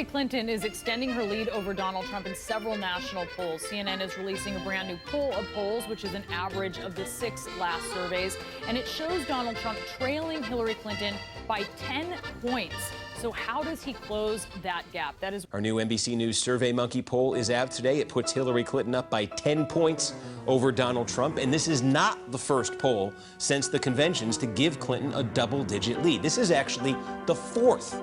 Hillary Clinton is extending her lead over Donald Trump in several national polls. CNN is releasing a brand new poll of polls, which is an average of the 6 last surveys, and it shows Donald Trump trailing Hillary Clinton by 10 points. So how does he close that gap? That is our new NBC News SurveyMonkey poll is out today. It puts Hillary Clinton up by 10 points over Donald Trump, and this is not the first poll since the conventions to give Clinton a double-digit lead. This is actually the fourth.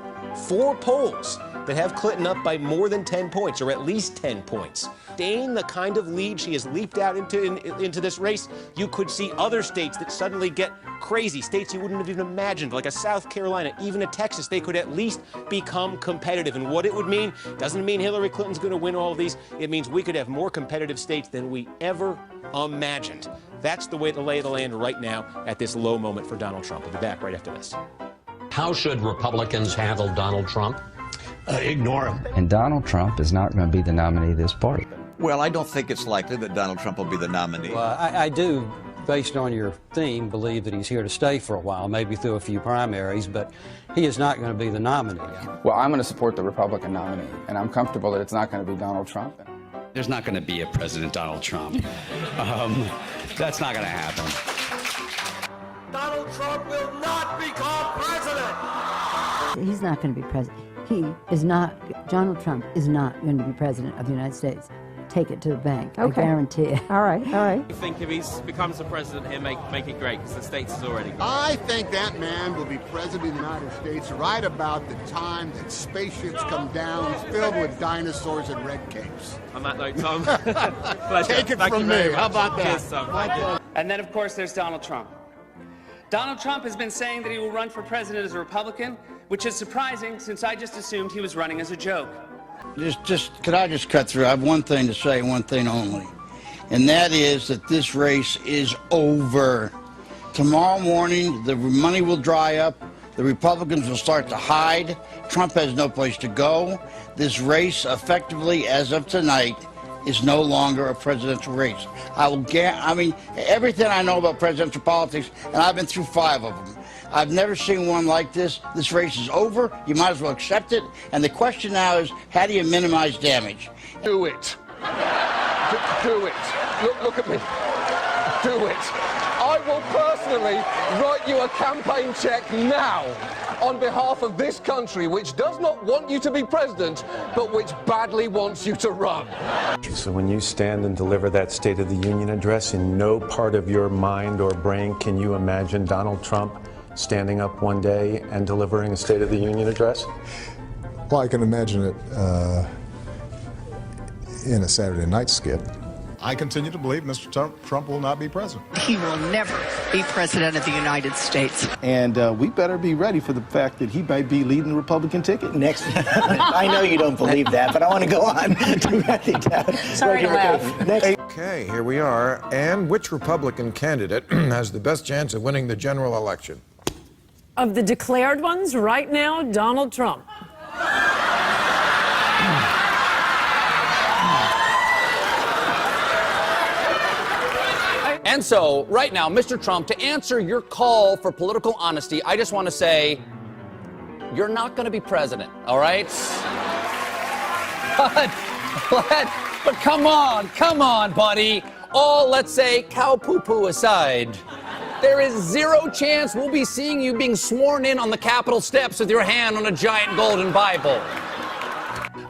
4 polls that have Clinton up by more than 10 points, or at least 10 points. Staying the kind of lead she has leaped out into this race, you could see other states that suddenly get crazy, states you wouldn't have even imagined, like a South Carolina, even a Texas. They could at least become competitive. And what it would mean doesn't mean Hillary Clinton's going to win all of these. It means we could have more competitive states than we ever imagined. That's the lay of the land right now at this low moment for Donald Trump. We'll be back right after this. How should Republicans handle Donald Trump? Ignore him. And Donald Trump is not going to be the nominee of this party. Well, I don't think it's likely that Donald Trump will be the nominee. Well, I do, based on your theme, believe that he's here to stay for a while, maybe through a few primaries, but he is not going to be the nominee. Well, I'm going to support the Republican nominee, and I'm comfortable that it's not going to be Donald Trump. There's not going to be a President Donald Trump. That's not going to happen. Donald Trump will not become president. He's not going to be president. He is not, Donald Trump is not going to be president of the United States. Take it to the bank. Okay. I guarantee it. All right, all right. I think if he becomes the president here, make it great, because the States is already great. I think that man will be president of the United States right about the time that spaceships come down filled with dinosaurs and red capes. On that note, Tom, Take it from me. How about that? Cheers, Tom. And then, of course, there's Donald Trump. Donald Trump has been saying that he will run for president as a Republican, which is surprising since I just assumed he was running as a joke. Could I just cut through? I have one thing to say, one thing only, and that is that this race is over. Tomorrow morning, the money will dry up. The Republicans will start to hide. Trump has no place to go. This race, effectively, as of tonight, is no longer a presidential race. I mean, everything I know about presidential politics, and I've been through 5 of them, I've never seen one like this. This race is over. You might as well accept it. And the question now is, how do you minimize damage? Do it. Do it. Look at me. Do it. I will personally write you a campaign check now on behalf of this country, which does not want you to be president, but which badly wants you to run. So when you stand and deliver that State of the Union address, in no part of your mind or brain can you imagine Donald Trump standing up one day and delivering a State of the Union address? Well, I can imagine it in a Saturday night skit. I continue to believe Mr. Trump will not be president. He will never be president of the United States. And we better be ready for the fact that he might be leading the Republican ticket next. I know you don't believe that, but I want to go on to write it down. Sorry to laugh. Okay, here we are. And which Republican candidate has the best chance of winning the general election? Of the declared ones, right now, Donald Trump. And so, right now, Mr. Trump, to answer your call for political honesty, I just want to say, you're not going to be president, all right? But come on, buddy. All, let's say, cow poo-poo aside, there is 0 chance we'll be seeing you being sworn in on the Capitol steps with your hand on a giant golden Bible.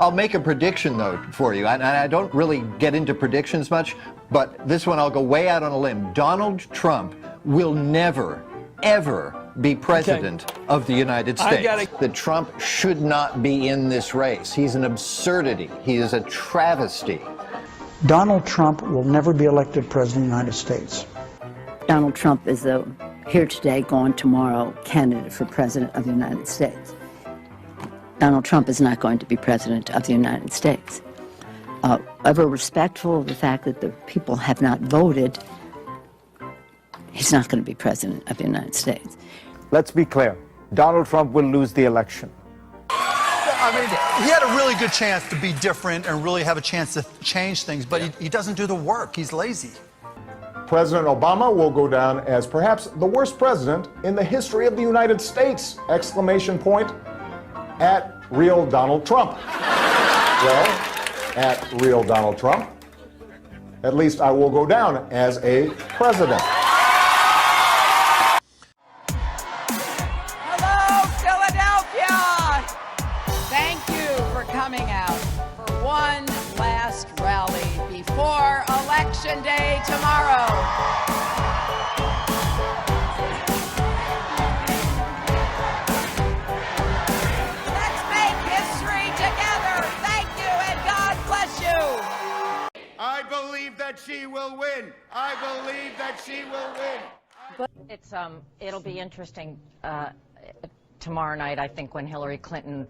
I'll make a prediction, though, for you. And I don't really get into predictions much, but this one I'll go way out on a limb. Donald Trump will never, ever be president of the United States. That Trump should not be in this race. He's an absurdity. He is a travesty. Donald Trump will never be elected president of the United States. Donald Trump is a here today, gone tomorrow candidate for president of the United States. Donald Trump is not going to be president of the United States. Ever respectful of the fact that the people have not voted, he's not going to be president of the United States. Let's be clear. Donald Trump will lose the election. I mean, he had a really good chance to be different and really have a chance to change things, but he doesn't do the work. He's lazy. President Obama will go down as perhaps the worst president in the history of the United States! Exclamation point at real Donald Trump. Well, at real Donald Trump, at least I will go down as a president. Hello, Philadelphia! Thank you for coming out for one last rally before Election Day tomorrow. Let's make history together. Thank you and God bless you. I believe that she will win. I believe that she will win. But it'll be interesting tomorrow night, I think, when Hillary Clinton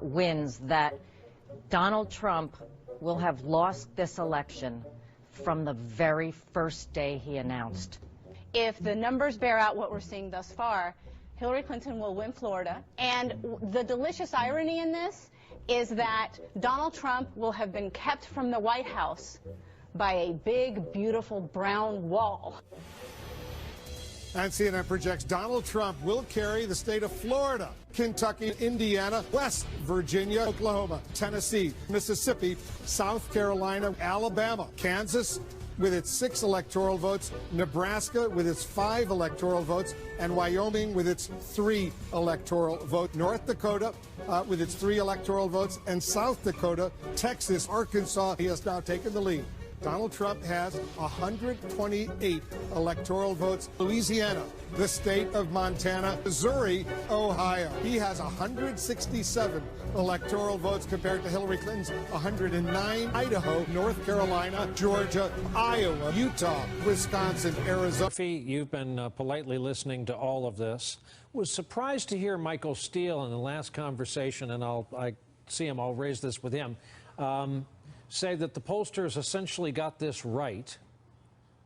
wins, that Donald Trump will have lost this election from the very first day he announced. If the numbers bear out what we're seeing thus far, Hillary Clinton will win Florida. And the delicious irony in this is that Donald Trump will have been kept from the White House by a big, beautiful brown wall. And CNN projects Donald Trump will carry the state of Florida, Kentucky, Indiana, West Virginia, Oklahoma, Tennessee, Mississippi, South Carolina, Alabama, Kansas with its 6 electoral votes, Nebraska with its 5 electoral votes, and Wyoming with its 3 electoral votes, North Dakota with its 3 electoral votes, and South Dakota, Texas, Arkansas. He has now taken the lead. Donald Trump has 128 electoral votes. Louisiana, the state of Montana, Missouri, Ohio. He has 167 electoral votes compared to Hillary Clinton's 109. Idaho, North Carolina, Georgia, Iowa, Utah, Wisconsin, Arizona. You've been politely listening to all of this. Was surprised to hear Michael Steele in the last conversation, and I see him, I'll raise this with him, say that the pollsters essentially got this right.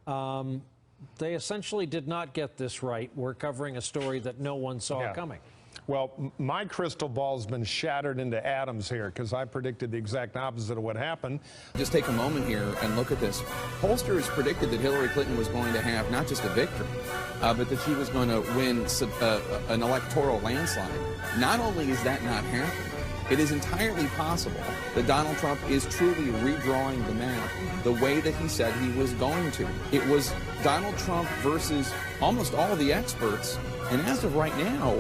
They essentially did not get this right. We're covering a story that no one saw coming. Well, my crystal ball's been shattered into atoms here because I predicted the exact opposite of what happened. Just take a moment here and look at this. Pollsters predicted that Hillary Clinton was going to have not just a victory, but that she was going to win an electoral landslide. Not only is that not happening, it is entirely possible that Donald Trump is truly redrawing the map the way that he said he was going to. It was Donald Trump versus almost all the experts, and as of right now,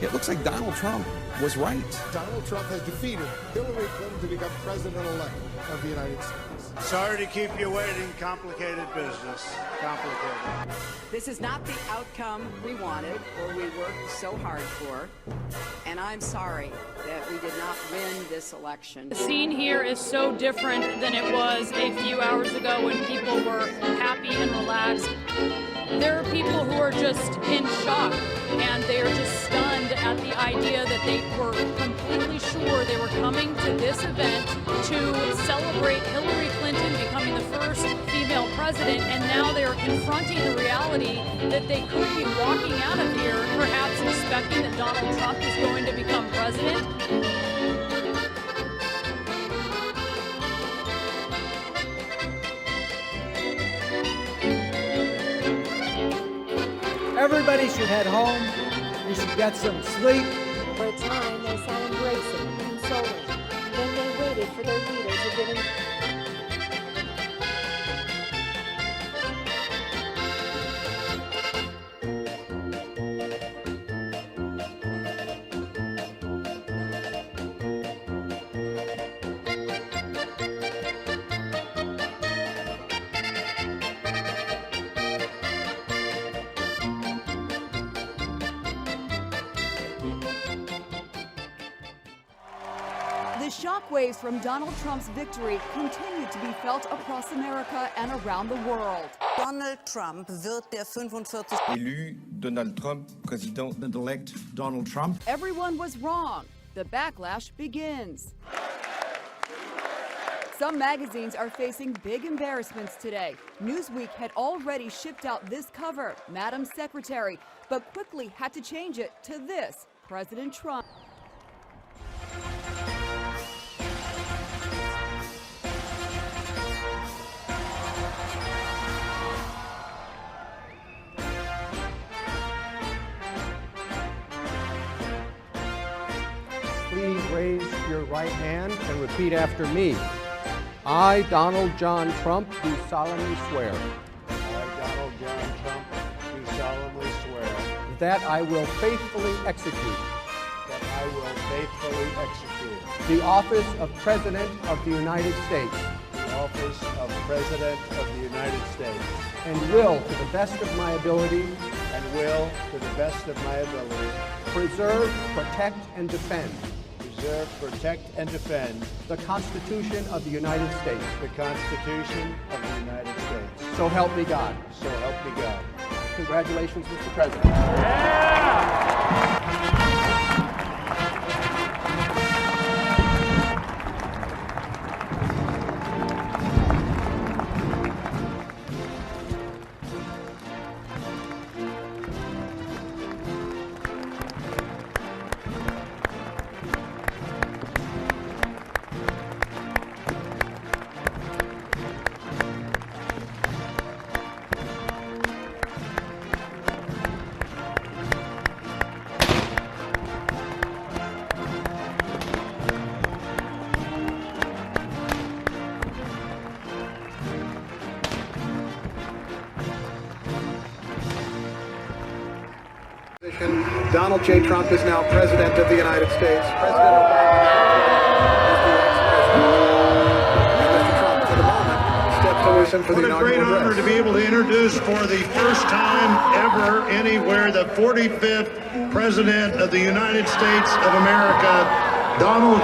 it looks like Donald Trump was right. Donald Trump has defeated Hillary Clinton to become president-elect of the United States. Sorry to keep you waiting. Complicated business. Complicated. This is not the outcome we wanted or we worked so hard for. And I'm sorry that we did not win this election. The scene here is so different than it was a few hours ago when people were happy and relaxed. There are people who are just in shock, and they are just stunned at the idea that they were completely sure they were coming to this event to celebrate Hillary Clinton becoming the first female president, and now they are confronting the reality that they could be walking out of here perhaps expecting that Donald Trump is going to become president. Everybody should head home. You should get some sleep. For a time, they sat embracing, consoling. Then they waited for their leader to give in. The shockwaves from Donald Trump's victory continue to be felt across America and around the world. Donald Trump wird der 45. Élu Donald Trump, President-elect Donald Trump. Everyone was wrong. The backlash begins. Some magazines are facing big embarrassments today. Newsweek had already shipped out this cover, Madam Secretary, but quickly had to change it to this, President Trump. Please raise your right hand and repeat after me. I, Donald John Trump, do solemnly swear. I, Donald John Trump, do solemnly swear. That I will faithfully execute. That I will faithfully execute. The office of President of the United States. The office of President of the United States. And will, to the best of my ability. And will, to the best of my ability. Preserve, protect, and defend. Preserve, protect, and defend. The Constitution of the United States. The Constitution of the United States. So help me God. So help me God. Congratulations, Mr. President. Yeah! Donald J. Trump is now President of the United States. President Obama is the ex-president. And Mr. Trump, for the moment, steps to listen for the inaugural address. What a great honor to be able to introduce for the first time ever anywhere the 45th President of the United States of America, Donald.